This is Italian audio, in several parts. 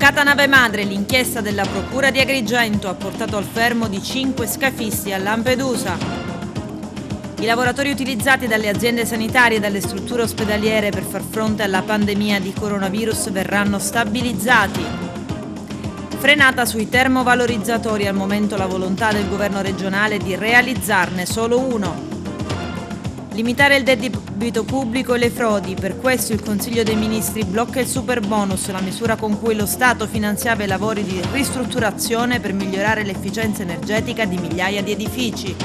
Bloccata nave madre, l'inchiesta della Procura di Agrigento ha portato al fermo di 5 scafisti a Lampedusa. I lavoratori utilizzati dalle aziende sanitarie e dalle strutture ospedaliere per far fronte alla pandemia di coronavirus verranno stabilizzati. Frenata sui termovalorizzatori, al momento la volontà del governo regionale di realizzarne solo uno. Limitare il debito pubblico e le frodi, per questo il Consiglio dei Ministri blocca il superbonus, la misura con cui lo Stato finanziava i lavori di ristrutturazione per migliorare l'efficienza energetica di migliaia di edifici.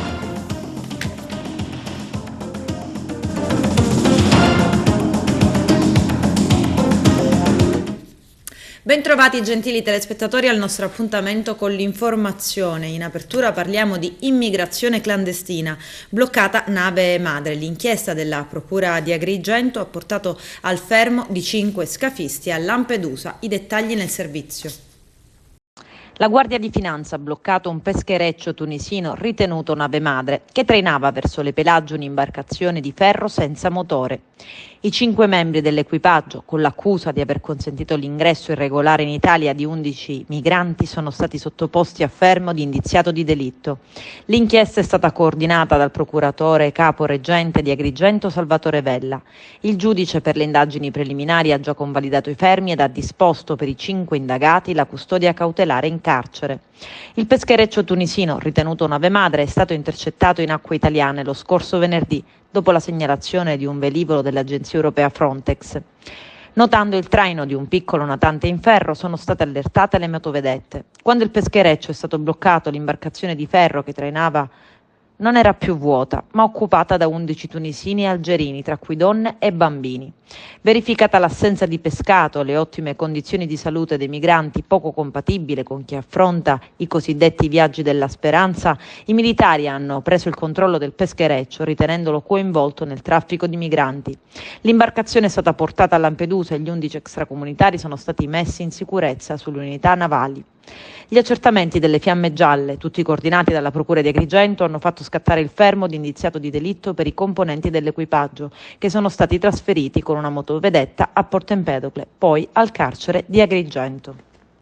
Bentrovati gentili telespettatori al nostro appuntamento con l'informazione. In apertura parliamo di immigrazione clandestina, bloccata nave madre. L'inchiesta della Procura di Agrigento ha portato al fermo di 5 scafisti a Lampedusa. I dettagli nel servizio. La Guardia di Finanza ha bloccato un peschereccio tunisino ritenuto nave madre che trainava verso le Pelaggi un'imbarcazione di ferro senza motore. I 5 membri dell'equipaggio, con l'accusa di aver consentito l'ingresso irregolare in Italia di 11 migranti, sono stati sottoposti a fermo di indiziato di delitto. L'inchiesta è stata coordinata dal procuratore capo reggente di Agrigento Salvatore Vella. Il giudice per le indagini preliminari ha già convalidato i fermi ed ha disposto per i 5 indagati la custodia cautelare in carcere. Il peschereccio tunisino, ritenuto nave madre, è stato intercettato in acque italiane lo scorso venerdì, dopo la segnalazione di un velivolo dell'agenzia europea Frontex. Notando il traino di un piccolo natante in ferro, sono state allertate le motovedette. Quando il peschereccio è stato bloccato, l'imbarcazione di ferro che trainava non era più vuota, ma occupata da 11 tunisini e algerini, tra cui donne e bambini. Verificata l'assenza di pescato, le ottime condizioni di salute dei migranti, poco compatibile con chi affronta i cosiddetti viaggi della speranza, i militari hanno preso il controllo del peschereccio, ritenendolo coinvolto nel traffico di migranti. L'imbarcazione è stata portata a Lampedusa e gli 11 extracomunitari sono stati messi in sicurezza sulle unità navali. Gli accertamenti delle fiamme gialle, tutti coordinati dalla Procura di Agrigento, hanno fatto scattare il fermo di indiziato di delitto per i componenti dell'equipaggio, che sono stati trasferiti con una motovedetta a Porto Empedocle, poi al carcere di Agrigento.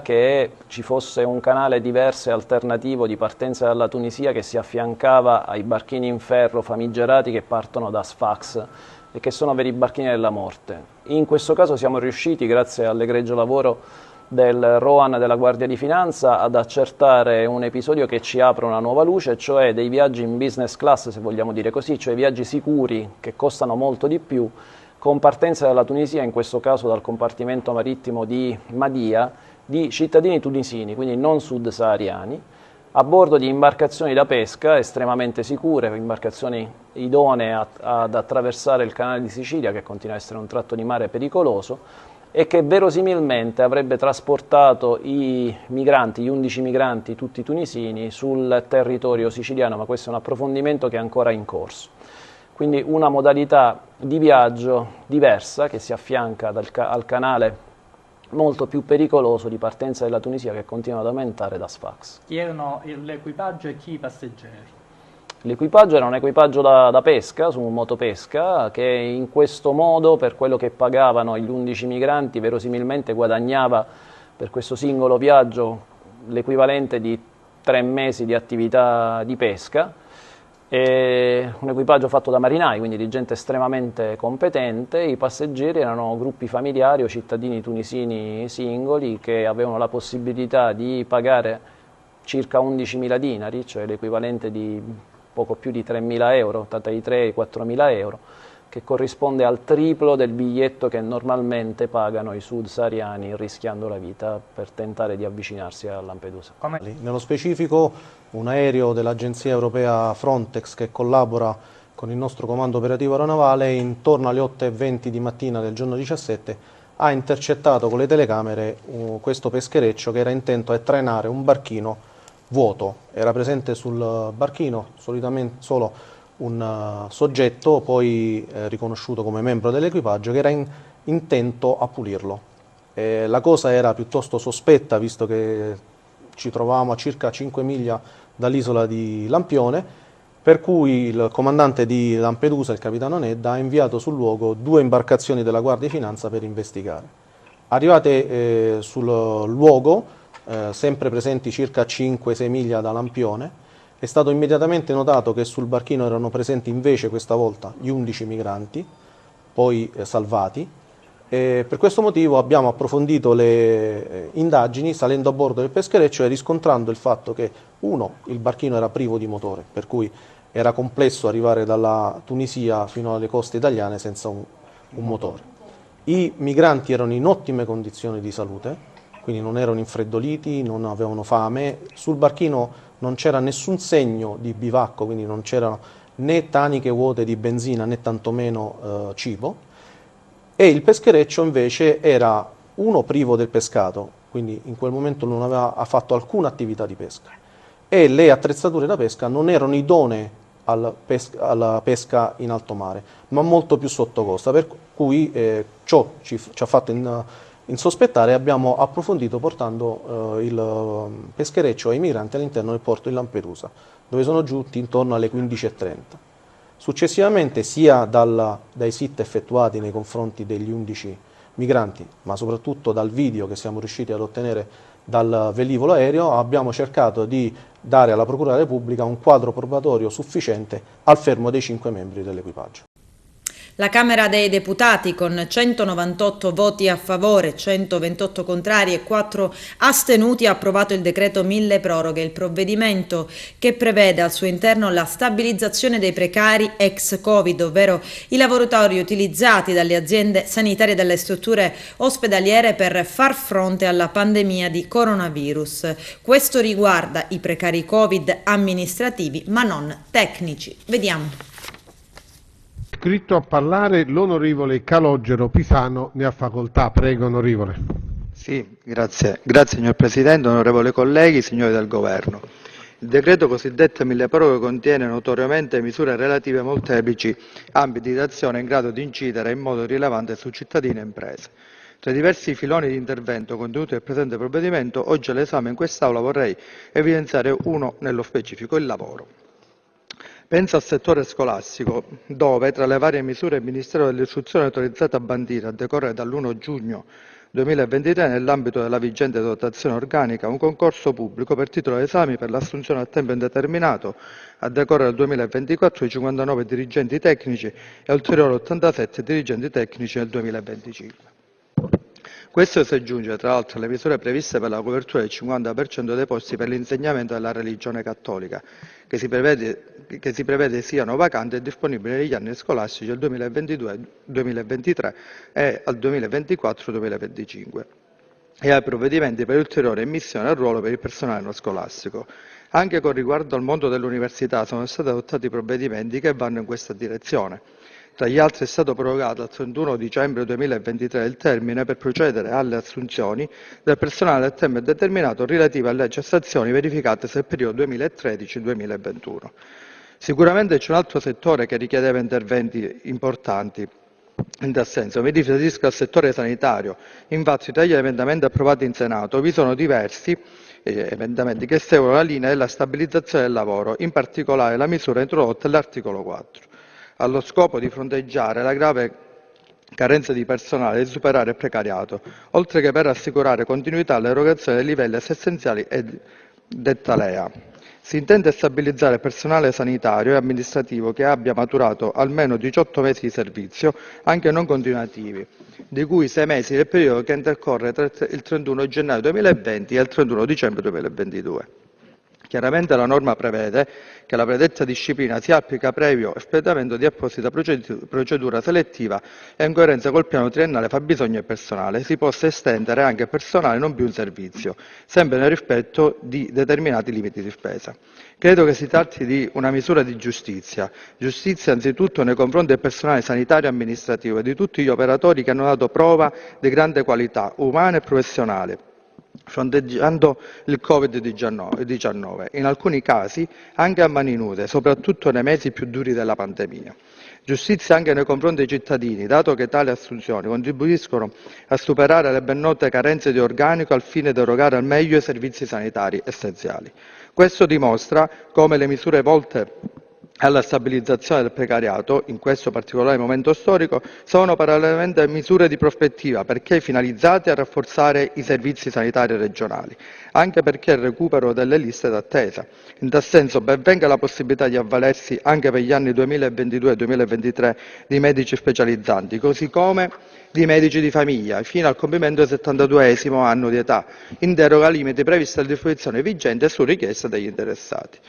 Che ci fosse un canale diverso e alternativo di partenza dalla Tunisia che si affiancava ai barchini in ferro famigerati che partono da Sfax e che sono veri barchini della morte. In questo caso siamo riusciti, grazie all'egregio lavoro del ROAN della Guardia di Finanza, ad accertare un episodio che ci apre una nuova luce, cioè dei viaggi in business class, se vogliamo dire così, cioè viaggi sicuri che costano molto di più, con partenza dalla Tunisia, in questo caso dal compartimento marittimo di Madia, di cittadini tunisini, quindi non sud-sahariani, a bordo di imbarcazioni da pesca estremamente sicure, imbarcazioni idonee ad attraversare il canale di Sicilia, che continua a essere un tratto di mare pericoloso, e che verosimilmente avrebbe trasportato i migranti, gli 11 migranti, tutti tunisini, sul territorio siciliano, ma questo è un approfondimento che è ancora in corso. Quindi una modalità di viaggio diversa che si affianca al canale molto più pericoloso di partenza della Tunisia, che continua ad aumentare da Sfax. Chi erano l'equipaggio e chi i passeggeri? L'equipaggio era un equipaggio da pesca, su un motopesca, che in questo modo, per quello che pagavano gli 11 migranti, verosimilmente guadagnava per questo singolo viaggio l'equivalente di 3 mesi di attività di pesca. E un equipaggio fatto da marinai, quindi di gente estremamente competente. I passeggeri erano gruppi familiari o cittadini tunisini singoli che avevano la possibilità di pagare circa 11.000 dinari, cioè l'equivalente di poco più di 3.000 euro, tra i 3 e i 4.000 euro, che corrisponde al triplo del biglietto che normalmente pagano i sud-sahariani rischiando la vita per tentare di avvicinarsi a Lampedusa. Nello specifico un aereo dell'agenzia europea Frontex che collabora con il nostro comando operativo aeronavale, intorno alle 8:20 di mattina del giorno 17 ha intercettato con le telecamere questo peschereccio che era intento a trainare un barchino vuoto. Era presente sul barchino solitamente solo un soggetto, poi riconosciuto come membro dell'equipaggio, che era intento a pulirlo. La cosa era piuttosto sospetta, visto che ci trovavamo a circa 5 miglia dall'isola di Lampione, per cui il comandante di Lampedusa, il capitano Nedda, ha inviato sul luogo 2 imbarcazioni della Guardia di Finanza per investigare. Arrivate sul luogo, sempre presenti circa 5-6 miglia da Lampione, è stato immediatamente notato che sul barchino erano presenti invece questa volta gli 11 migranti, poi salvati. Per questo motivo abbiamo approfondito le indagini salendo a bordo del peschereccio e riscontrando il fatto che, uno, il barchino era privo di motore, per cui era complesso arrivare dalla Tunisia fino alle coste italiane senza un motore. I migranti erano in ottime condizioni di salute, quindi non erano infreddoliti, non avevano fame. Sul barchino non c'era nessun segno di bivacco, quindi non c'erano né taniche vuote di benzina né tantomeno cibo. E il peschereccio invece era, uno, privo del pescato, quindi in quel momento non aveva fatto alcuna attività di pesca, e le attrezzature da pesca non erano idonee alla pesca in alto mare, ma molto più sotto costa, per cui ciò ci ha fatto insospettare e abbiamo approfondito portando il peschereccio e i migranti all'interno del porto di Lampedusa, dove sono giunti intorno alle 15:30. Successivamente, sia dai sit effettuati nei confronti degli 11 migranti, ma soprattutto dal video che siamo riusciti ad ottenere dal velivolo aereo, abbiamo cercato di dare alla Procura della Repubblica un quadro probatorio sufficiente al fermo dei 5 membri dell'equipaggio. La Camera dei Deputati, con 198 voti a favore, 128 contrari e 4 astenuti, ha approvato il decreto milleproroghe, il provvedimento che prevede al suo interno la stabilizzazione dei precari ex Covid, ovvero i lavoratori utilizzati dalle aziende sanitarie e dalle strutture ospedaliere per far fronte alla pandemia di coronavirus. Questo riguarda i precari Covid amministrativi, ma non tecnici. Vediamo. Iscritto a parlare l'onorevole Calogero Pisano, ne ha facoltà. Prego, onorevole. Sì, grazie. Grazie signor Presidente, onorevoli colleghi, signori del Governo. Il decreto cosiddetto milleproroghe contiene notoriamente misure relative a molteplici ambiti di azione in grado di incidere in modo rilevante su cittadini e imprese. Tra i diversi filoni di intervento contenuti nel presente provvedimento, oggi all'esame in quest'Aula vorrei evidenziare uno nello specifico: il lavoro. Penso al settore scolastico, dove, tra le varie misure, il Ministero dell'Istruzione è autorizzato a bandire, a decorrere dall'1 giugno 2023, nell'ambito della vigente dotazione organica, un concorso pubblico per titolo di esami per l'assunzione a tempo indeterminato, a decorrere dal 2024, di 59 dirigenti tecnici e ulteriori 87 dirigenti tecnici nel 2025. Questo si aggiunge, tra l'altro, alle misure previste per la copertura del 50% dei posti per l'insegnamento della religione cattolica, che si prevede siano vacanti e disponibili negli anni scolastici del 2022-2023 e al 2024-2025, e ai provvedimenti per ulteriore immissione al ruolo per il personale non scolastico. Anche con riguardo al mondo dell'università sono stati adottati provvedimenti che vanno in questa direzione. Tra gli altri è stato prorogato al 31 dicembre 2023 il termine per procedere alle assunzioni del personale a tempo indeterminato relative alle cessazioni verificatesi nel periodo 2013-2021. Sicuramente c'è un altro settore che richiedeva interventi importanti in tal senso. Mi riferisco al settore sanitario. Infatti, tra gli emendamenti approvati in Senato vi sono diversi emendamenti che seguono la linea della stabilizzazione del lavoro, in particolare la misura introdotta all'articolo 4. Allo scopo di fronteggiare la grave carenza di personale e di superare il precariato, oltre che per assicurare continuità all'erogazione dei livelli essenziali e detta LEA. Si intende stabilizzare il personale sanitario e amministrativo che abbia maturato almeno 18 mesi di servizio, anche non continuativi, di cui 6 mesi nel periodo che intercorre tra il 31 gennaio 2020 e il 31 dicembre 2022. Chiaramente la norma prevede che la predetta disciplina si applica previo espletamento di apposita procedura selettiva e in coerenza col piano triennale fabbisogno e personale si possa estendere anche al personale non più in servizio, sempre nel rispetto di determinati limiti di spesa. Credo che si tratti di una misura di giustizia anzitutto nei confronti del personale sanitario e amministrativo e di tutti gli operatori che hanno dato prova di grande qualità umana e professionale, fronteggiando il Covid-19, in alcuni casi anche a mani nude, soprattutto nei mesi più duri della pandemia. Giustizia anche nei confronti dei cittadini, dato che tali assunzioni contribuiscono a superare le ben note carenze di organico al fine di erogare al meglio i servizi sanitari essenziali. Questo dimostra come le misure volte alla stabilizzazione del precariato, in questo particolare momento storico, sono parallelamente misure di prospettiva perché finalizzate a rafforzare i servizi sanitari regionali, anche perché il recupero delle liste d'attesa. In tal senso ben venga la possibilità di avvalersi anche per gli anni 2022 e 2023 di medici specializzanti, così come di medici di famiglia, fino al compimento del 72esimo anno di età, in deroga ai limiti previsti dalla disposizione vigente e su richiesta degli interessati.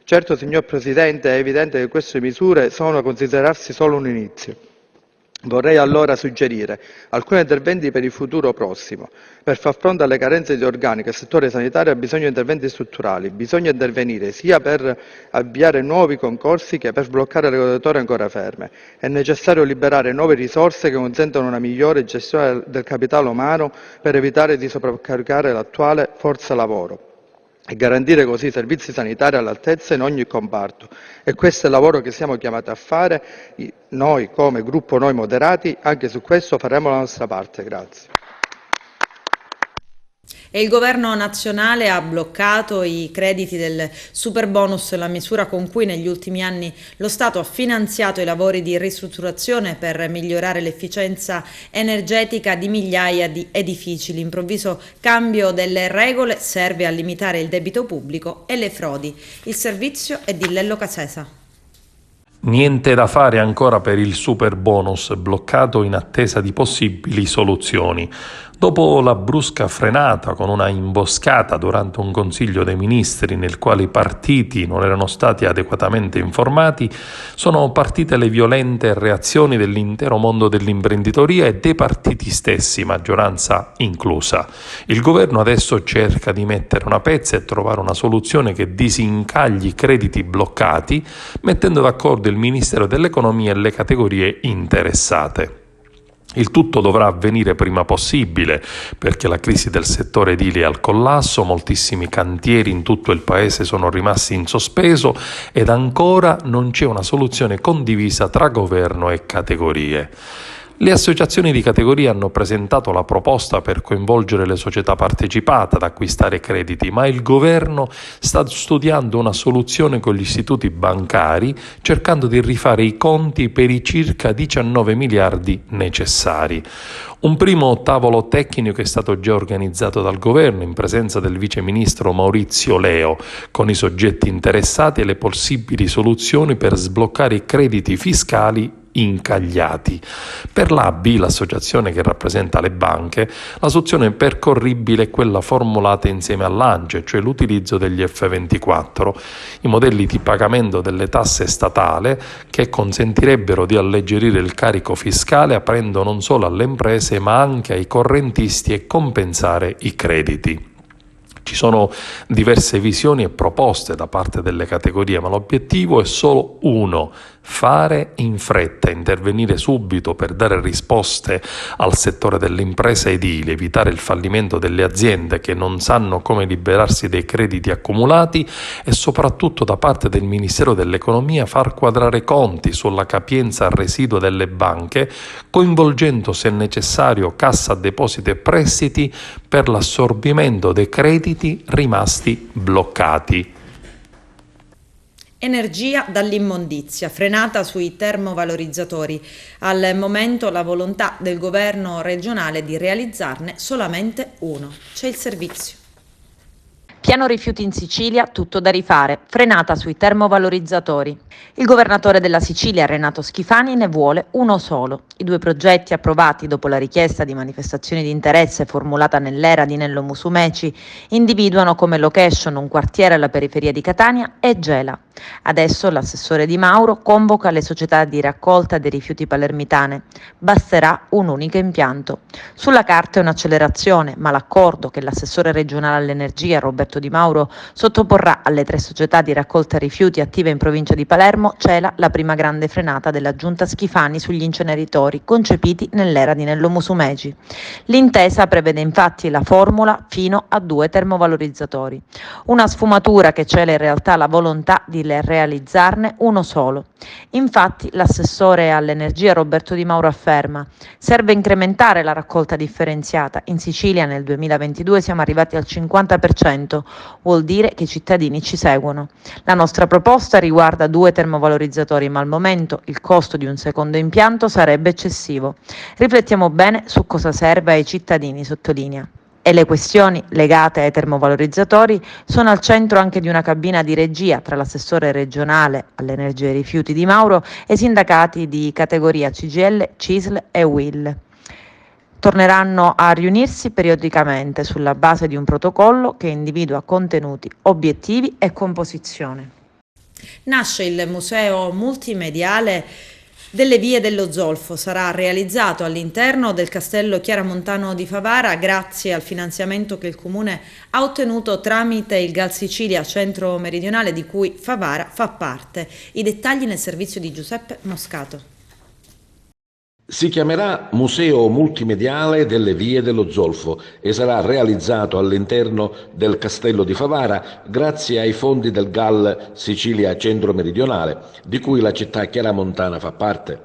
Certo, signor Presidente, è evidente che queste misure sono da considerarsi solo un inizio. Vorrei allora suggerire alcuni interventi per il futuro prossimo. Per far fronte alle carenze di organico, il settore sanitario ha bisogno di interventi strutturali, bisogna intervenire sia per avviare nuovi concorsi che per sbloccare le graduatorie ancora ferme. È necessario liberare nuove risorse che consentano una migliore gestione del capitale umano per evitare di sovraccaricare l'attuale forza lavoro e garantire così servizi sanitari all'altezza in ogni comparto. E questo è il lavoro che siamo chiamati a fare. Noi, come gruppo Noi Moderati, anche su questo faremo la nostra parte. Grazie. E il governo nazionale ha bloccato i crediti del superbonus, la misura con cui negli ultimi anni lo Stato ha finanziato i lavori di ristrutturazione per migliorare l'efficienza energetica di migliaia di edifici. L'improvviso cambio delle regole serve a limitare il debito pubblico e le frodi. Il servizio è di Lello Casesa. Niente da fare ancora per il superbonus, bloccato in attesa di possibili soluzioni. Dopo la brusca frenata con una imboscata durante un Consiglio dei Ministri nel quale i partiti non erano stati adeguatamente informati, sono partite le violente reazioni dell'intero mondo dell'imprenditoria e dei partiti stessi, maggioranza inclusa. Il governo adesso cerca di mettere una pezza e trovare una soluzione che disincagli i crediti bloccati, mettendo d'accordo il Ministero dell'Economia e le categorie interessate. Il tutto dovrà avvenire prima possibile perché la crisi del settore edile è al collasso, moltissimi cantieri in tutto il paese sono rimasti in sospeso ed ancora non c'è una soluzione condivisa tra governo e categorie. Le associazioni di categoria hanno presentato la proposta per coinvolgere le società partecipate ad acquistare crediti, ma il governo sta studiando una soluzione con gli istituti bancari, cercando di rifare i conti per i circa 19 miliardi necessari. Un primo tavolo tecnico è stato già organizzato dal governo in presenza del vice ministro Maurizio Leo, con i soggetti interessati e le possibili soluzioni per sbloccare i crediti fiscali incagliati. Per l'ABI, l'associazione che rappresenta le banche, la soluzione percorribile è quella formulata insieme all'ANCE, cioè l'utilizzo degli F24, i modelli di pagamento delle tasse statali che consentirebbero di alleggerire il carico fiscale aprendo non solo alle imprese ma anche ai correntisti e compensare i crediti. Ci sono diverse visioni e proposte da parte delle categorie, ma l'obiettivo è solo uno: fare in fretta, intervenire subito per dare risposte al settore delle imprese edili, evitare il fallimento delle aziende che non sanno come liberarsi dei crediti accumulati e soprattutto da parte del Ministero dell'Economia far quadrare conti sulla capienza residua delle banche, coinvolgendo se necessario Cassa Depositi e Prestiti per l'assorbimento dei crediti rimasti bloccati. Energia dall'immondizia, frenata sui termovalorizzatori. Al momento la volontà del governo regionale di realizzarne solamente uno. C'è il servizio. Piano rifiuti in Sicilia, tutto da rifare, frenata sui termovalorizzatori. Il governatore della Sicilia, Renato Schifani, ne vuole uno solo. I due progetti approvati dopo la richiesta di manifestazione di interesse formulata nell'era di Nello Musumeci individuano come location un quartiere alla periferia di Catania e Gela. Adesso l'assessore Di Mauro convoca le società di raccolta dei rifiuti palermitane. Basterà un unico impianto. Sulla carta è un'accelerazione, ma l'accordo che l'assessore regionale all'energia, Roberto Di Mauro, sottoporrà alle 3 società di raccolta rifiuti attive in provincia di Palermo cela la prima grande frenata della giunta Schifani sugli inceneritori concepiti nell'era di Nello Musumeci. L'intesa prevede infatti la formula fino a 2 termovalorizzatori. Una sfumatura che cela in realtà la volontà di possibile realizzarne uno solo. Infatti, l'assessore all'energia Roberto Di Mauro afferma: serve incrementare la raccolta differenziata. In Sicilia nel 2022 siamo arrivati al 50%, vuol dire che i cittadini ci seguono. La nostra proposta riguarda 2 termovalorizzatori, ma al momento il costo di un secondo impianto sarebbe eccessivo. Riflettiamo bene su cosa serve ai cittadini, sottolinea. E le questioni legate ai termovalorizzatori sono al centro anche di una cabina di regia tra l'assessore regionale all'energia e ai rifiuti Di Mauro e i sindacati di categoria CGIL, CISL e UIL. Torneranno a riunirsi periodicamente sulla base di un protocollo che individua contenuti, obiettivi e composizione. Nasce il museo multimediale delle Vie dello Zolfo. Sarà realizzato all'interno del castello Chiaramontano di Favara grazie al finanziamento che il comune ha ottenuto tramite il GAL Sicilia Centro Meridionale, di cui Favara fa parte. I dettagli nel servizio di Giuseppe Moscato. Si chiamerà Museo Multimediale delle Vie dello Zolfo e sarà realizzato all'interno del Castello di Favara grazie ai fondi del GAL Sicilia Centro Meridionale, di cui la città chiaramontana fa parte.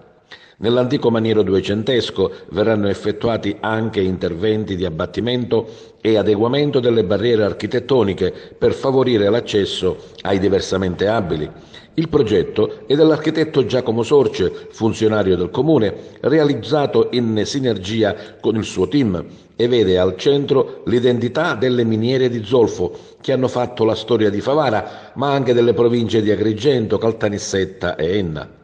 Nell'antico maniero duecentesco verranno effettuati anche interventi di abbattimento e adeguamento delle barriere architettoniche per favorire l'accesso ai diversamente abili. Il progetto è dell'architetto Giacomo Sorce, funzionario del Comune, realizzato in sinergia con il suo team e vede al centro l'identità delle miniere di zolfo che hanno fatto la storia di Favara, ma anche delle province di Agrigento, Caltanissetta e Enna.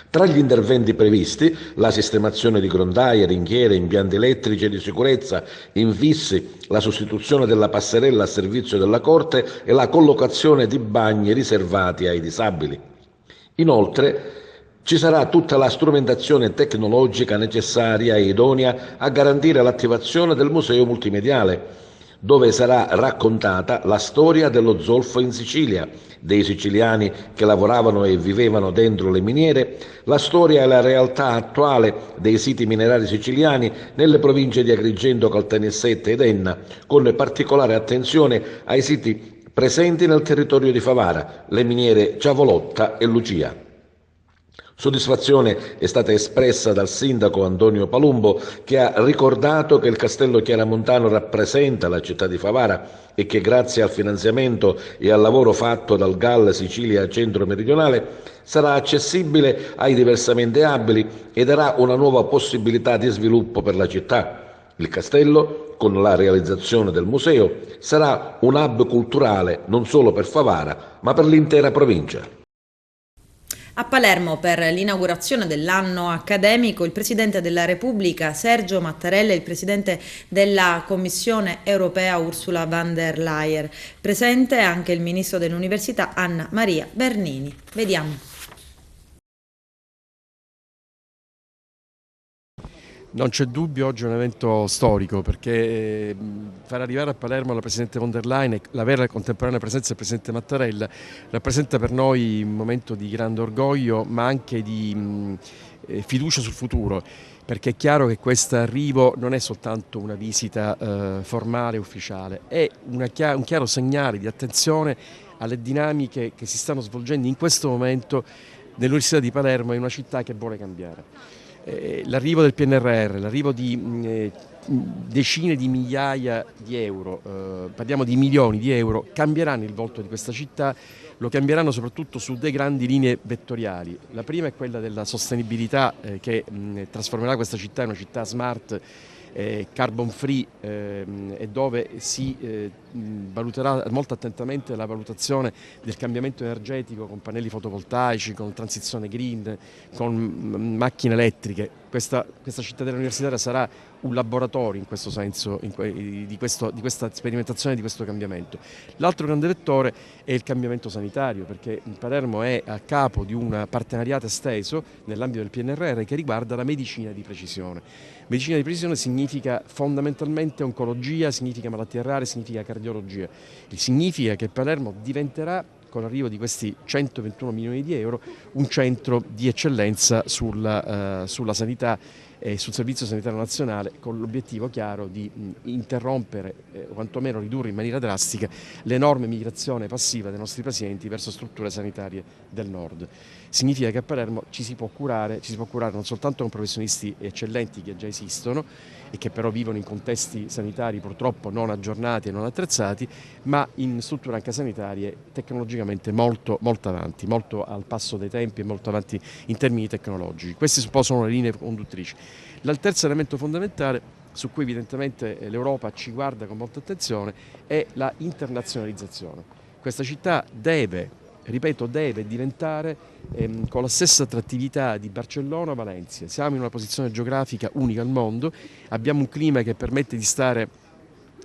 Tra gli interventi previsti, la sistemazione di grondaie, ringhiere, impianti elettrici e di sicurezza, infissi, la sostituzione della passerella a servizio della Corte e la collocazione di bagni riservati ai disabili. Inoltre, ci sarà tutta la strumentazione tecnologica necessaria e idonea a garantire l'attivazione del museo multimediale, dove sarà raccontata la storia dello zolfo in Sicilia, dei siciliani che lavoravano e vivevano dentro le miniere, la storia e la realtà attuale dei siti minerari siciliani nelle province di Agrigento, Caltanissetta ed Enna, con particolare attenzione ai siti presenti nel territorio di Favara, le miniere Ciavolotta e Lucia. Soddisfazione è stata espressa dal sindaco Antonio Palumbo, che ha ricordato che il castello chiaramontano rappresenta la città di Favara e che grazie al finanziamento e al lavoro fatto dal GAL Sicilia Centro Meridionale sarà accessibile ai diversamente abili e darà una nuova possibilità di sviluppo per la città. Il castello, con la realizzazione del museo, sarà un hub culturale non solo per Favara, ma per l'intera provincia. A Palermo, per l'inaugurazione dell'anno accademico, il Presidente della Repubblica Sergio Mattarella e il Presidente della Commissione europea Ursula von der Leyen. Presente anche il Ministro dell'Università Anna Maria Bernini. Vediamo. Non c'è dubbio, oggi è un evento storico perché far arrivare a Palermo la Presidente von der Leyen e l'avere la contemporanea presenza del Presidente Mattarella rappresenta per noi un momento di grande orgoglio ma anche di fiducia sul futuro, perché è chiaro che questo arrivo non è soltanto una visita formale e ufficiale, è un chiaro segnale di attenzione alle dinamiche che si stanno svolgendo in questo momento nell'Università di Palermo, in una città che vuole cambiare. L'arrivo del PNRR, l'arrivo di decine di migliaia di euro, parliamo di milioni di euro, cambieranno il volto di questa città, lo cambieranno soprattutto su 2 grandi linee vettoriali. La prima è quella della sostenibilità che trasformerà questa città in una città smart, carbon free, e dove si valuterà molto attentamente la valutazione del cambiamento energetico con pannelli fotovoltaici, con transizione green, con macchine elettriche. Questa cittadella universitaria sarà un laboratorio in questo senso, di questa sperimentazione, di questo cambiamento. L'altro grande vettore è il cambiamento sanitario, perché Palermo è a capo di un partenariato esteso nell'ambito del PNRR che riguarda la medicina di precisione. Medicina di precisione significa fondamentalmente oncologia, significa malattie rare, significa cardiologia. Significa che Palermo diventerà, con l'arrivo di questi 121 milioni di euro, un centro di eccellenza sulla sanità sul Servizio Sanitario Nazionale, con l'obiettivo chiaro di interrompere o quantomeno ridurre in maniera drastica l'enorme migrazione passiva dei nostri pazienti verso strutture sanitarie del nord. Significa che a Palermo ci si può curare non soltanto con professionisti eccellenti che già esistono e che però vivono in contesti sanitari purtroppo non aggiornati e non attrezzati, ma in strutture anche sanitarie tecnologicamente molto avanti, molto al passo dei tempi e molto avanti in termini tecnologici. Queste sono le linee conduttrici. Il terzo elemento fondamentale su cui evidentemente l'Europa ci guarda con molta attenzione è la internazionalizzazione. Questa città deve diventare con la stessa attrattività di Barcellona o Valencia. Siamo in una posizione geografica unica al mondo, abbiamo un clima che permette di stare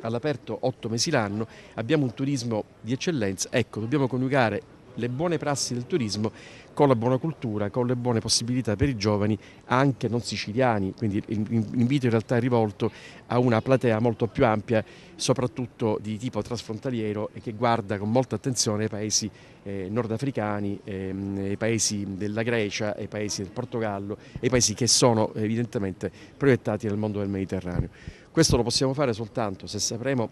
all'aperto 8 mesi l'anno, abbiamo un turismo di eccellenza. Ecco, dobbiamo coniugare le buone prassi del turismo con la buona cultura, con le buone possibilità per i giovani, anche non siciliani, quindi l'invito in realtà è rivolto a una platea molto più ampia, soprattutto di tipo transfrontaliero e che guarda con molta attenzione ai paesi nordafricani, ai paesi della Grecia, ai paesi del Portogallo, ai paesi che sono evidentemente proiettati nel mondo del Mediterraneo. Questo lo possiamo fare soltanto se sapremo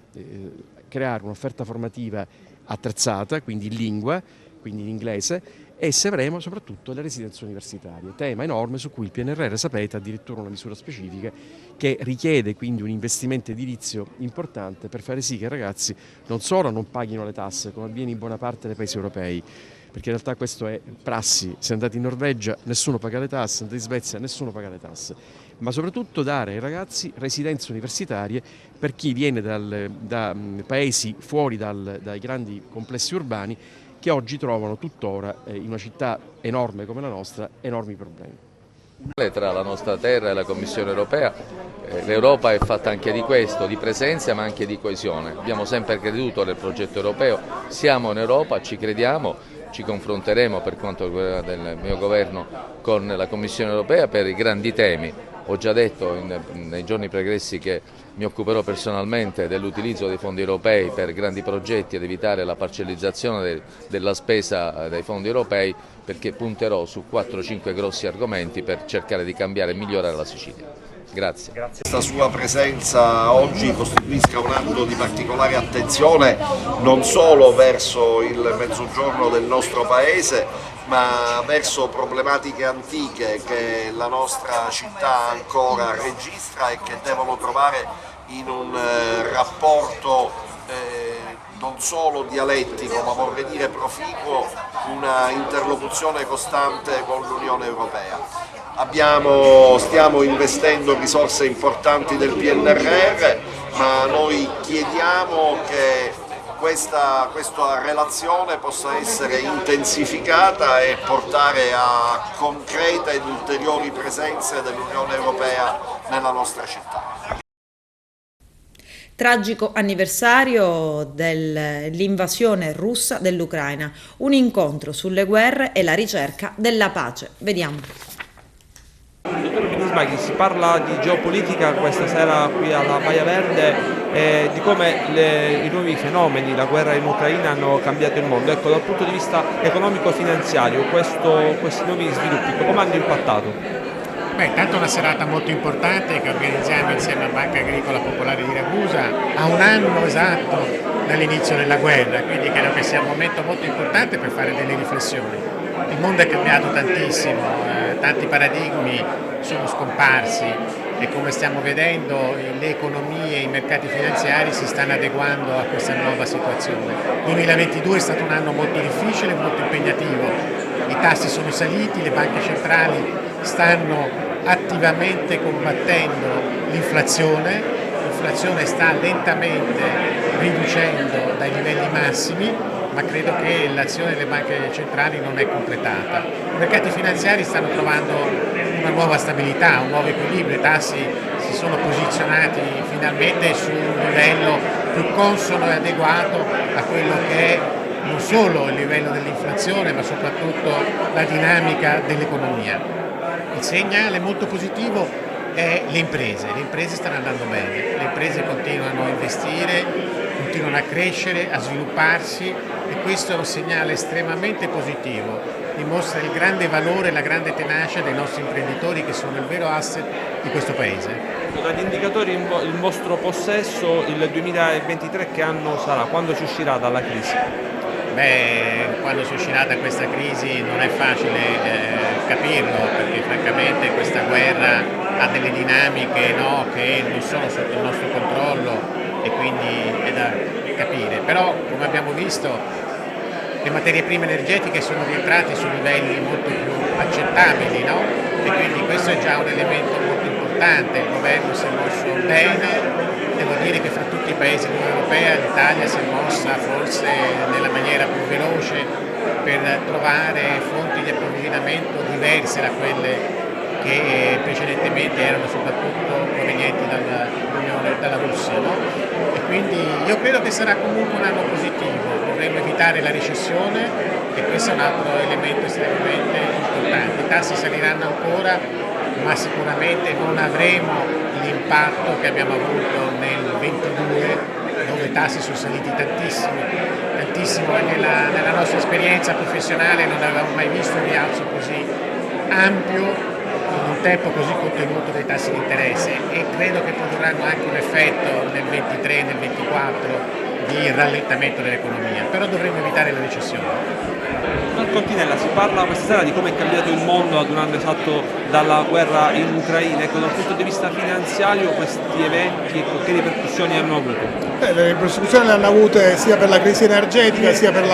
creare un'offerta formativa attrezzata, quindi in lingua, quindi in inglese, e se avremo soprattutto le residenze universitarie, tema enorme su cui il PNRR, sapete, ha addirittura una misura specifica che richiede quindi un investimento edilizio importante per fare sì che i ragazzi non solo non paghino le tasse come avviene in buona parte dei paesi europei, perché in realtà questo è prassi, se andate in Norvegia nessuno paga le tasse, se andate in Svezia nessuno paga le tasse, ma soprattutto dare ai ragazzi residenze universitarie per chi viene da paesi fuori dai grandi complessi urbani che oggi trovano tuttora in una città enorme come la nostra enormi problemi. Tra la nostra terra e la Commissione europea, l'Europa è fatta anche di questo, di presenza ma anche di coesione. Abbiamo sempre creduto nel progetto europeo, siamo in Europa, ci crediamo, ci confronteremo per quanto riguarda il mio governo con la Commissione europea per i grandi temi. Ho già detto nei giorni pregressi che mi occuperò personalmente dell'utilizzo dei fondi europei per grandi progetti ed evitare la parcellizzazione della spesa dei fondi europei, perché punterò su 4-5 grossi argomenti per cercare di cambiare e migliorare la Sicilia. Grazie. Questa sua presenza oggi costituisca un atto di particolare attenzione non solo verso il mezzogiorno del nostro Paese, ma verso problematiche antiche che la nostra città ancora registra e che devono trovare in un rapporto non solo dialettico ma vorrei dire proficuo, una interlocuzione costante con l'Unione Europea. Stiamo investendo risorse importanti del PNRR, ma noi chiediamo che questa relazione possa essere intensificata e portare a concrete ed ulteriori presenze dell'Unione Europea nella nostra città. Tragico anniversario dell'invasione russa dell'Ucraina, un incontro sulle guerre e la ricerca della pace. Vediamo. Dottor Binismaghi, si parla di geopolitica questa sera qui alla Baia Verde e di come i nuovi fenomeni, la guerra in Ucraina hanno cambiato il mondo. Ecco, dal punto di vista economico-finanziario questi nuovi sviluppi come hanno impattato? Beh, intanto è una serata molto importante che organizziamo insieme a Banca Agricola Popolare di Ragusa a un anno esatto dall'inizio della guerra, quindi credo che sia un momento molto importante per fare delle riflessioni. Il mondo è cambiato tantissimo, tanti paradigmi sono scomparsi e come stiamo vedendo le economie e i mercati finanziari si stanno adeguando a questa nuova situazione. Il 2022 è stato un anno molto difficile, molto impegnativo, i tassi sono saliti, le banche centrali stanno attivamente combattendo l'inflazione sta lentamente riducendo dai livelli massimi, ma credo che l'azione delle banche centrali non è completata. I mercati finanziari stanno trovando una nuova stabilità, un nuovo equilibrio, i tassi si sono posizionati finalmente su un livello più consono e adeguato a quello che è non solo il livello dell'inflazione, ma soprattutto la dinamica dell'economia. Il segnale molto positivo è le imprese stanno andando bene, le imprese continuano a investire, continuano a crescere, a svilupparsi e questo è un segnale estremamente positivo, dimostra il grande valore e la grande tenacia dei nostri imprenditori che sono il vero asset di questo Paese. Dagli indicatori in vostro possesso il 2023 che anno sarà? Quando si uscirà dalla crisi? Quando si uscirà da questa crisi non è facile capirlo, perché francamente questa guerra ha delle dinamiche che non sono sotto il nostro controllo e quindi è da capire. Però come abbiamo visto le materie prime energetiche sono rientrate su livelli molto più accettabili, no? E quindi questo è già un elemento molto importante, il governo si è mosso bene. Devo dire che fra tutti i paesi dell'Unione Europea l'Italia si è mossa forse nella maniera più veloce per trovare fonti di approvvigionamento diverse da quelle che precedentemente erano soprattutto provenienti dalla Russia. No? E quindi io credo che sarà comunque un anno positivo, dovremmo evitare la recessione e questo è un altro elemento estremamente importante. I tassi saliranno ancora, ma sicuramente non avremo l'impatto che abbiamo avuto nel 22, dove i tassi sono saliti tantissimo e nella nostra esperienza professionale non avevamo mai visto un rialzo così ampio in un tempo così contenuto dei tassi di interesse e credo che produrranno anche un effetto nel 23 e nel 24 di rallentamento dell'economia, però dovremmo evitare la recessione. Marco Tinella, si parla questa sera di come è cambiato il mondo ad un anno esatto dalla guerra in Ucraina. Ecco, dal punto di vista finanziario questi eventi che ripercussioni hanno avuto? Le ripercussioni le hanno avute sia per la crisi energetica sia per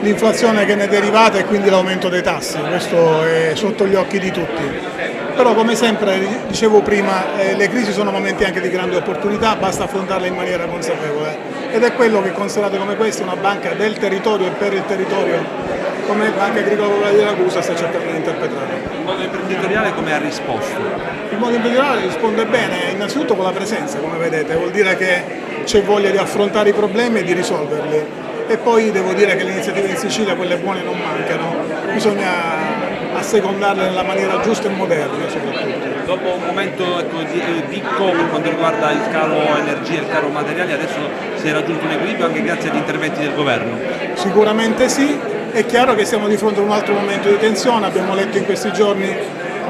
l'inflazione che ne è derivata e quindi l'aumento dei tassi, questo è sotto gli occhi di tutti. Però come sempre, dicevo prima, le crisi sono momenti anche di grande opportunità, basta affrontarle in maniera consapevole ed è quello che considerate come questa una banca del territorio e per il territorio come Banca Agricola Popolare di Ragusa sta cercando di interpretare. Il mondo imprenditoriale come ha risposto? Il mondo imprenditoriale risponde bene, innanzitutto con la presenza, come vedete, vuol dire che c'è voglia di affrontare i problemi e di risolverli. E poi devo dire che le iniziative in Sicilia, quelle buone, non mancano, bisogna assecondarle nella maniera giusta e moderna soprattutto. Dopo un momento di picco per quanto riguarda il caro energia e il caro materiali, adesso si è raggiunto un equilibrio anche grazie agli interventi del governo? Sicuramente sì. È chiaro che siamo di fronte a un altro momento di tensione, abbiamo letto in questi giorni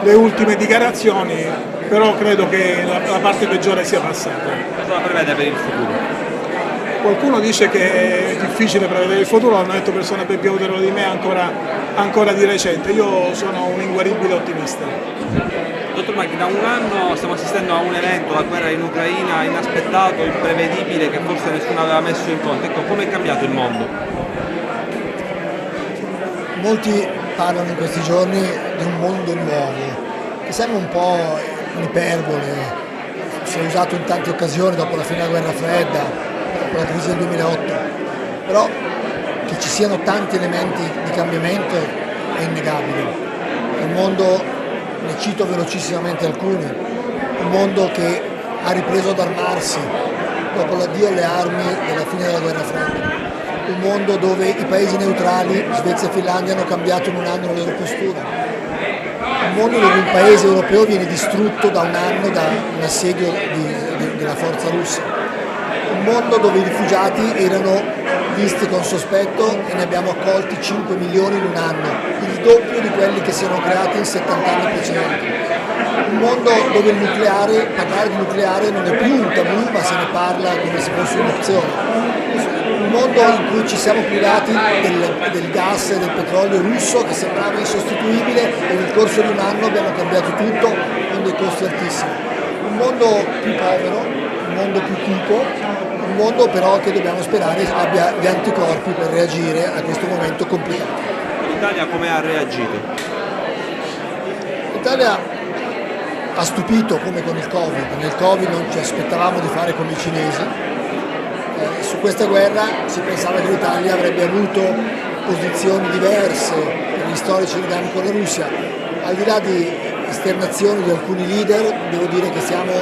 le ultime dichiarazioni, però credo che la parte peggiore sia passata. Cosa prevede per il futuro? Qualcuno dice che è difficile prevedere il futuro, l'hanno detto persone ben più autorevoli di me ancora di recente, io sono un inguaribile ottimista. Dottor Maghi, da un anno stiamo assistendo a un evento, la guerra in Ucraina, inaspettato, imprevedibile, che forse nessuno aveva messo in conto. Ecco, come è cambiato il mondo? Molti parlano in questi giorni di un mondo nuovo, che sembra un po' un'iperbole, si è usato in tante occasioni dopo la fine della guerra fredda, dopo la crisi del 2008, però che ci siano tanti elementi di cambiamento è innegabile. È un mondo, ne cito velocissimamente alcuni, un mondo che ha ripreso ad armarsi dopo l'addio alle armi della fine della guerra fredda. Un mondo dove i paesi neutrali, Svezia e Finlandia, hanno cambiato in un anno la loro postura. Un mondo dove un paese europeo viene distrutto da un anno da un assedio della forza russa. Un mondo dove i rifugiati erano visti con sospetto e ne abbiamo accolti 5 milioni in un anno, il doppio di quelli che si erano creati in 70 anni precedenti. Un mondo dove parlare di nucleare non è più un tabù, ma se ne parla come se fosse un'opzione. Un mondo in cui ci siamo privati del gas e del petrolio russo che sembrava insostituibile e nel corso di un anno abbiamo cambiato tutto con dei costi altissimi. Un mondo più povero, un mondo più cupo, un mondo però che dobbiamo sperare abbia gli anticorpi per reagire a questo momento complicato. L'Italia come ha reagito? L'Italia ha stupito come con il Covid. Nel Covid non ci aspettavamo di fare come i cinesi. Su questa guerra si pensava che l'Italia avrebbe avuto posizioni diverse per gli storici legami con la Russia. Al di là di esternazioni di alcuni leader, devo dire che siamo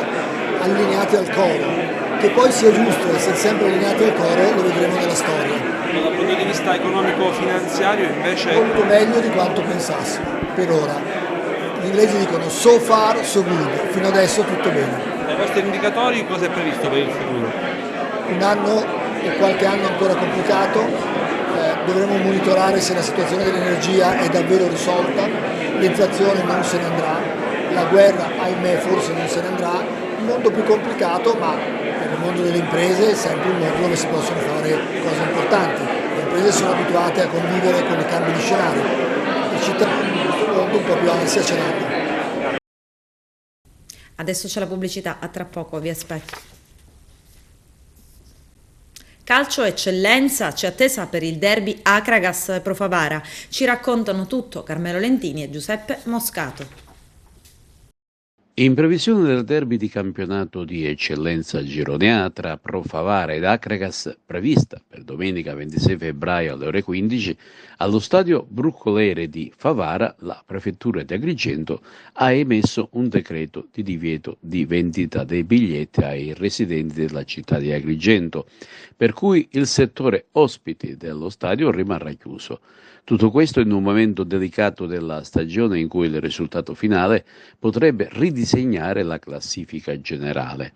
allineati al coro. Che poi sia giusto essere sempre allineati al coro lo vedremo nella storia. Dal punto di vista economico-finanziario invece... Molto meglio di quanto pensassi, per ora. Gli inglesi dicono so far, so good, fino adesso tutto bene. Dai vostri indicatori cosa è previsto per il futuro? Un anno e qualche anno ancora complicato. Dovremo monitorare se la situazione dell'energia è davvero risolta, l'inflazione non se ne andrà, la guerra ahimè forse non se ne andrà, un mondo più complicato, ma per il mondo delle imprese è sempre un mondo dove si possono fare cose importanti. Le imprese sono abituate a convivere con i cambi di scenario, i cittadini in questo mondo un po' più ansia ce l'hanno. Adesso c'è la pubblicità, a tra poco, vi aspetto. Calcio eccellenza, c'è attesa per il derby Akragas Pro Favara. Ci raccontano tutto Carmelo Lentini e Giuseppe Moscato. In previsione del derby di campionato di eccellenza gironea tra Pro Favara ed Akragas, prevista per domenica 26 febbraio alle ore 15, allo stadio Bruccolere di Favara, la prefettura di Agrigento ha emesso un decreto di divieto di vendita dei biglietti ai residenti della città di Agrigento, per cui il settore ospiti dello stadio rimarrà chiuso. Tutto questo in un momento delicato della stagione in cui il risultato finale potrebbe ridisegnare la classifica generale.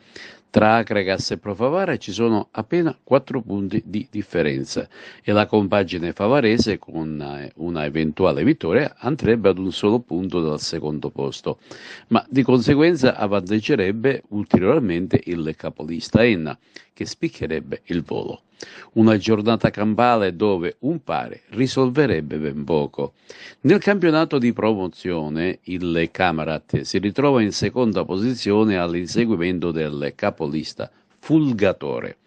Tra Akragas e Pro Favara ci sono appena 4 punti di differenza e la compagine favarese con una eventuale vittoria andrebbe ad un solo punto dal secondo posto, ma di conseguenza avvantaggerebbe ulteriormente il capolista Enna, che spiccherebbe il volo. Una giornata campale dove un pari risolverebbe ben poco. Nel campionato di promozione il Camarat si ritrova in seconda posizione all'inseguimento del capolista Fulgatore.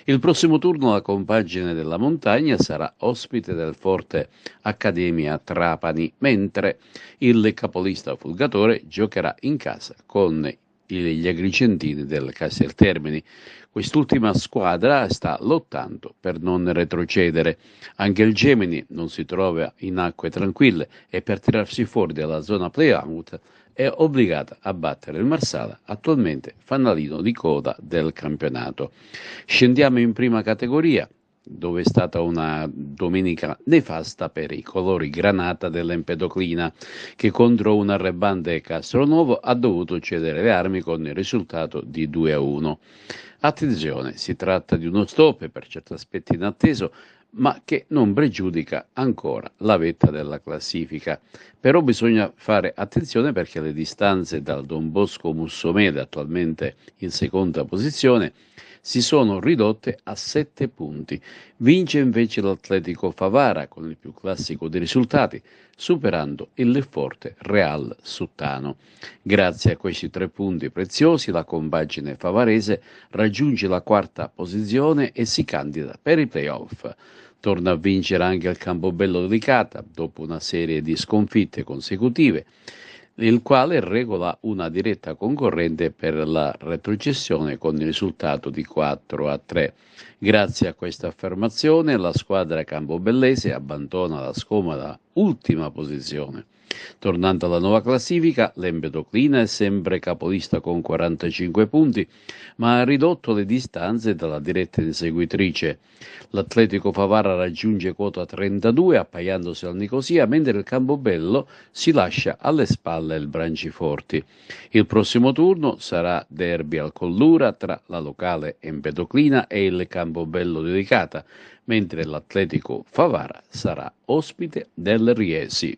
Il prossimo turno la compagine della montagna sarà ospite del Forte Accademia Trapani, mentre il capolista Fulgatore giocherà in casa con gli agrigentini del Casteltermini. Quest'ultima squadra sta lottando per non retrocedere. Anche il Gemini non si trova in acque tranquille e per tirarsi fuori dalla zona play-out è obbligata a battere il Marsala, attualmente fanalino di coda del campionato. Scendiamo in prima categoria, dove è stata una domenica nefasta per i colori granata dell'Empedoclina, che contro un arrembante Castronovo ha dovuto cedere le armi con il risultato di 2-1. Attenzione, si tratta di uno stop per certi aspetti inatteso, ma che non pregiudica ancora la vetta della classifica. Però bisogna fare attenzione perché le distanze dal Don Bosco Mussomede, attualmente in seconda posizione, si sono ridotte a 7 punti. Vince invece l'Atletico Favara con il più classico dei risultati, superando il forte Real Suttano. Grazie a questi 3 punti preziosi la compagine favarese raggiunge la quarta posizione e si candida per i playoff. Torna a vincere anche il Campobello Delicata dopo una serie di sconfitte consecutive, il quale regola una diretta concorrente per la retrocessione con il risultato di 4-3. Grazie a questa affermazione la squadra campobellese abbandona la scomoda ultima posizione. Tornando alla nuova classifica, l'Empedoclina è sempre capolista con 45 punti, ma ha ridotto le distanze dalla diretta inseguitrice. L'Atletico Favara raggiunge quota 32 appaiandosi al Nicosia, mentre il Campobello si lascia alle spalle il Branciforti. Il prossimo turno sarà derby al Collura tra la locale Empedoclina e il Campobello Delicata, mentre l'Atletico Favara sarà ospite del Riesi.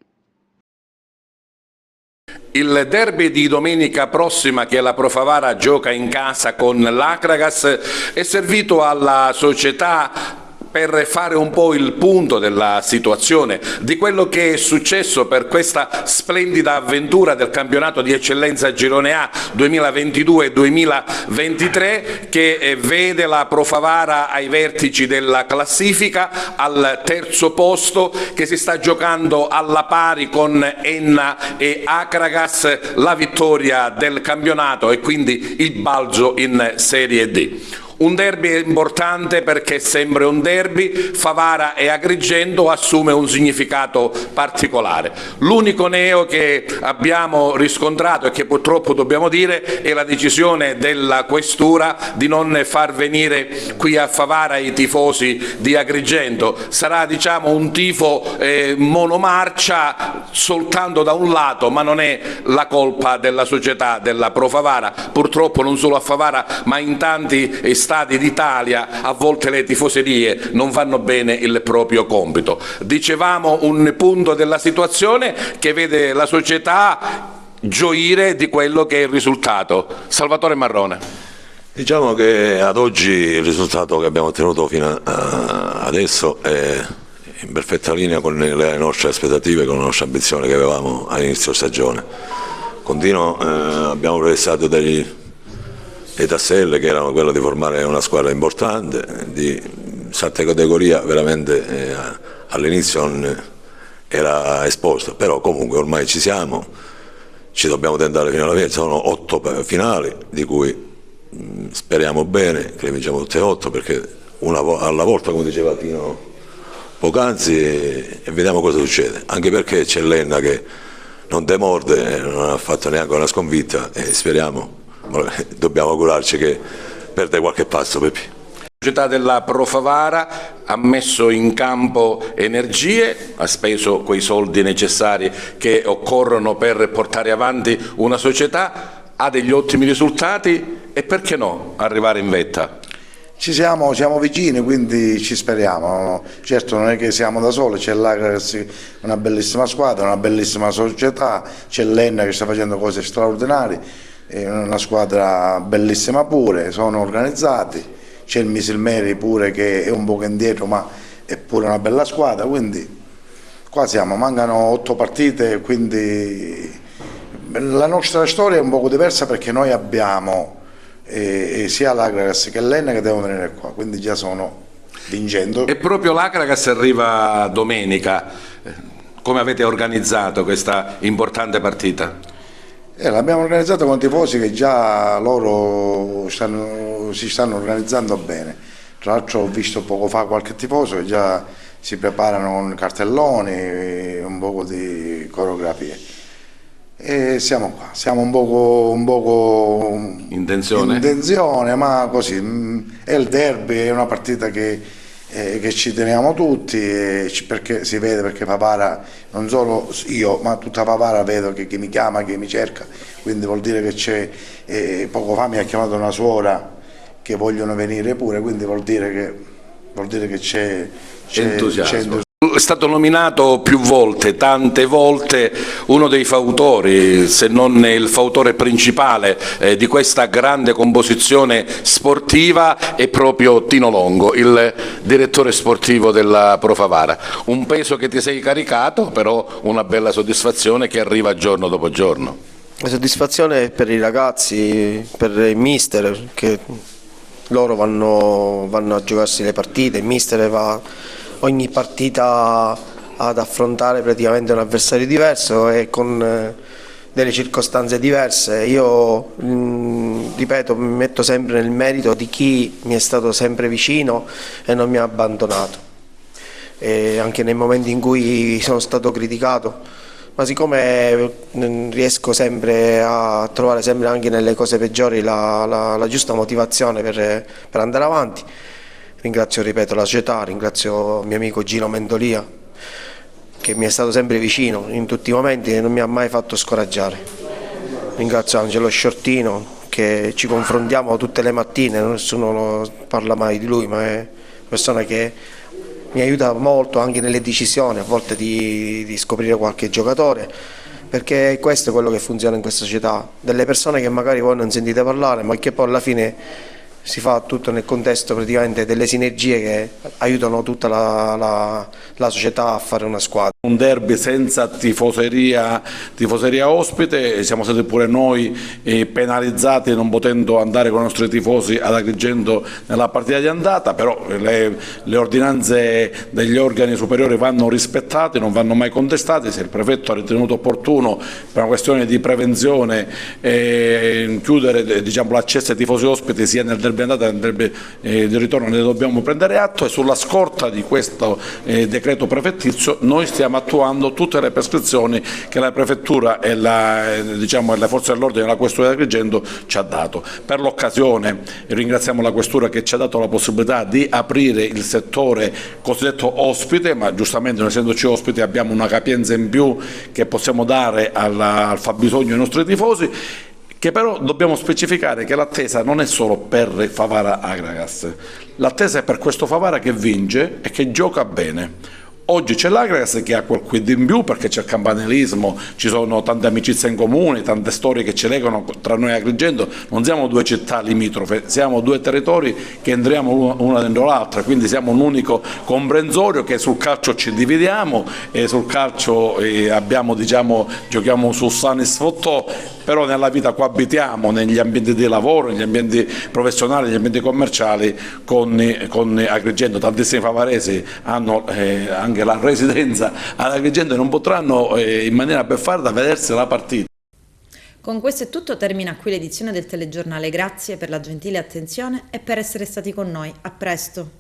Il derby di domenica prossima che la Pro Favara gioca in casa con l'Akragas è servito alla società per fare un po' il punto della situazione, di quello che è successo per questa splendida avventura del campionato di eccellenza Girone A 2022-2023 che vede la Pro Favara ai vertici della classifica al terzo posto, che si sta giocando alla pari con Enna e Akragas la vittoria del campionato e quindi il balzo in Serie D. Un derby importante perché è sempre un derby, Favara e Agrigento assume un significato particolare. L'unico neo che abbiamo riscontrato e che purtroppo dobbiamo dire è la decisione della Questura di non far venire qui a Favara i tifosi di Agrigento. Sarà diciamo un tifo monomarcia soltanto da un lato, ma non è la colpa della società della Pro Favara, purtroppo non solo a Favara ma in tanti stadi stadi d'Italia a volte le tifoserie non fanno bene il proprio compito. Dicevamo un punto della situazione che vede la società gioire di quello che è il risultato. Salvatore Marrone. Diciamo che ad oggi il risultato che abbiamo ottenuto fino adesso è in perfetta linea con le nostre aspettative, con la nostra ambizione che avevamo all'inizio stagione. Abbiamo prestato dei tasselli che erano quello di formare una squadra importante, di certa categoria, veramente all'inizio non era esposta, però comunque ormai ci siamo, ci dobbiamo tentare fino alla fine, sono 8 finali di cui speriamo bene che le vinciamo tutte e 8, perché una alla volta, come diceva Tino poc'anzi, e vediamo cosa succede, anche perché c'è Lenna che non demorde, non ha fatto neanche una sconfitta e speriamo, dobbiamo augurarci che perde qualche passo, Peppi. La società della Pro Favara ha messo in campo energie, ha speso quei soldi necessari che occorrono per portare avanti una società, ha degli ottimi risultati e perché no arrivare in vetta? Siamo vicini, quindi ci speriamo. Certo non è che siamo da soli, c'è l'Agrax, una bellissima squadra, una bellissima società, c'è l'Enna che sta facendo cose straordinarie, è una squadra bellissima pure, sono organizzati, c'è il Misilmeri pure che è un poco indietro ma è pure una bella squadra, quindi qua siamo, mancano 8 partite, quindi la nostra storia è un poco diversa perché noi abbiamo sia l'Agragas che l'Enna che devono venire qua, quindi già sono vincendo. E proprio l'Agragas arriva domenica, come avete organizzato questa importante partita? L'abbiamo organizzata con i tifosi che già loro si stanno organizzando bene, tra l'altro ho visto poco fa qualche tifoso che già si preparano con cartelloni, un po' di coreografie. E siamo qua, siamo un poco in tensione, ma così, è il derby, è una partita che ci teniamo tutti, perché si vede, perché Favara, non solo io, ma tutta Favara vedo che mi chiama, che mi cerca, quindi vuol dire che c'è, poco fa mi ha chiamato una suora che vogliono venire pure, quindi vuol dire che c'è entusiasmo. È stato nominato più volte, tante volte, uno dei fautori, se non il fautore principale di questa grande composizione sportiva è proprio Tino Longo, il direttore sportivo della Pro Favara. Un peso che ti sei caricato, però una bella soddisfazione che arriva giorno dopo giorno. La soddisfazione è per i ragazzi, per il mister, che loro vanno a giocarsi le partite, il mister va ogni partita ad affrontare praticamente un avversario diverso e con delle circostanze diverse. Io ripeto, mi metto sempre nel merito di chi mi è stato sempre vicino e non mi ha abbandonato, e anche nei momenti in cui sono stato criticato, ma siccome riesco sempre a trovare sempre anche nelle cose peggiori la giusta motivazione per andare avanti. Ringrazio, ripeto, la società, ringrazio mio amico Gino Mendolia che mi è stato sempre vicino in tutti i momenti e non mi ha mai fatto scoraggiare. Ringrazio Angelo Sciortino che ci confrontiamo tutte le mattine, nessuno parla mai di lui, ma è una persona che mi aiuta molto anche nelle decisioni, a volte di scoprire qualche giocatore, perché questo è quello che funziona in questa società, delle persone che magari voi non sentite parlare ma che poi alla fine si fa tutto nel contesto praticamente delle sinergie che aiutano tutta la società a fare una squadra. Un derby senza tifoseria ospite, siamo stati pure noi penalizzati non potendo andare con i nostri tifosi ad Agrigento nella partita di andata, però le ordinanze degli organi superiori vanno rispettate, non vanno mai contestate. Se il prefetto ha ritenuto opportuno per una questione di prevenzione chiudere l'accesso ai tifosi ospiti sia nel derby andata che nel derby di ritorno, ne dobbiamo prendere atto, e sulla scorta di questo decreto prefettizio noi stiamo attuando tutte le prescrizioni che la prefettura e le forze dell'ordine della questura di Agrigento ci ha dato. Per l'occasione ringraziamo la questura che ci ha dato la possibilità di aprire il settore cosiddetto ospite, ma giustamente, non essendoci ospiti, abbiamo una capienza in più che possiamo dare al fabbisogno dei nostri tifosi. che però dobbiamo specificare che l'attesa non è solo per Favara Agragas, l'attesa è per questo Favara che vince e che gioca bene. Oggi c'è l'Agragas che ha quel quid in più perché c'è il campanilismo, ci sono tante amicizie in comune, tante storie che ci legano tra noi e Agrigento, non siamo due città limitrofe, siamo due territori che entriamo una dentro l'altra, quindi siamo un unico comprensorio che sul calcio ci dividiamo e sul calcio abbiamo, diciamo, giochiamo su sani sfottò, però nella vita coabitiamo negli ambienti di lavoro, negli ambienti professionali, negli ambienti commerciali con Agrigento. Tantissimi favaresi hanno anche la residenza ad Agrigento e non potranno in maniera beffarda vedersi la partita. Con questo è tutto, termina qui l'edizione del telegiornale. Grazie per la gentile attenzione e per essere stati con noi. A presto.